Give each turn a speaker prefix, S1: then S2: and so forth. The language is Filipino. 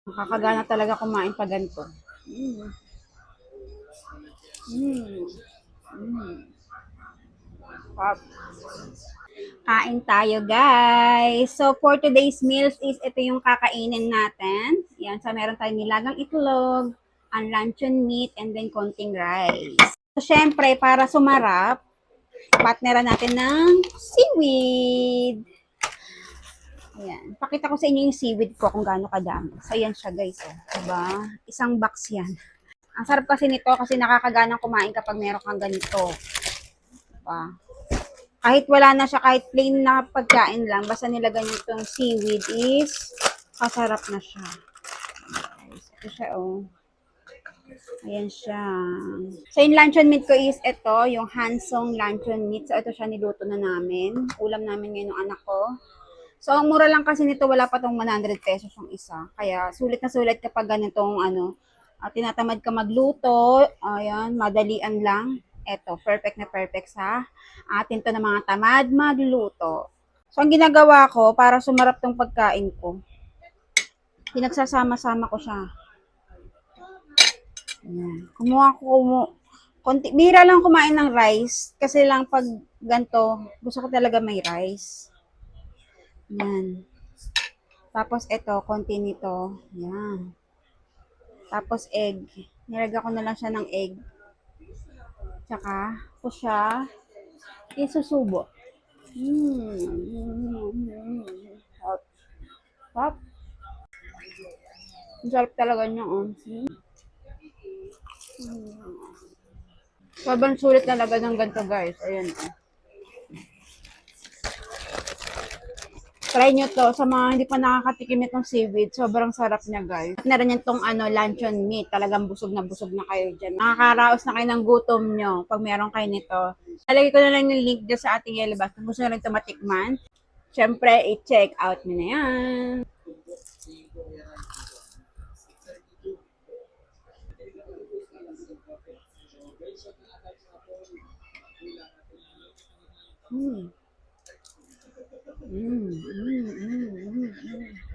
S1: Nakakagana talaga kumain pa ganito. Mm. Mm. Mm. Pop. Kain tayo, guys. So, for today's meals is ito yung kakainin natin. Yan, so meron tayong nilagang itlog, ang luncheon meat, and then konting rice. So, syempre, para sumarap, partneran natin ng seaweed. Ayan. Pakita ko sa inyo yung seaweed ko kung gaano kadami. So, ayan siya, guys. Oh. Diba? Isang box yan. Ang sarap kasi nito kasi nakakaganang kumain kapag meron kang ganito. Diba? Kahit wala na siya, kahit plain na pagkain lang, basta nilagay niyo itong seaweed is kasarap na siya. Ito siya, oh. Ayan siya. So, yung luncheon meat ko is ito, yung Hansong luncheon meat. So, ito siya niluto na namin. Ulam namin ngayon ng anak ko. So, ang mura lang kasi nito, wala pa tong 100 pesos yung isa. Kaya, sulit na sulit kapag ganitong, tinatamad ka magluto. Ayan, madalian lang. Eto, perfect na perfect sa atin to ng mga tamad magluto. So, ang ginagawa ko, para sumarap tong pagkain ko, pinagsasama-sama ko siya. Ayan. Bihira lang kumain ng rice. Kasi lang pag ganito, gusto ko talaga may rice. Yan. Tapos ito, konti nito. Yan. Tapos egg. Nilagyan ko na lang siya ng egg. Tsaka, ko siya isusubo. Hop. Hop. Ang sarap talaga niya, oh. Sobrang sulit talaga ng ganito, guys. Ayan, oh. Try nyo to sa mga hindi pa nakakatikim itong seaweed. Sobrang sarap niya, guys. Na rin yung tong luncheon meat. Talagang busog na kayo dyan. Nakakaraos na kayo ng gutom nyo pag meron kayo nito. Lalagay ko na lang yung link dyan sa ating yellow box. Kung gusto nyo rin ito matikman, syempre, i-check out nyo na yan. Mm. Mm, mm, mm, mm.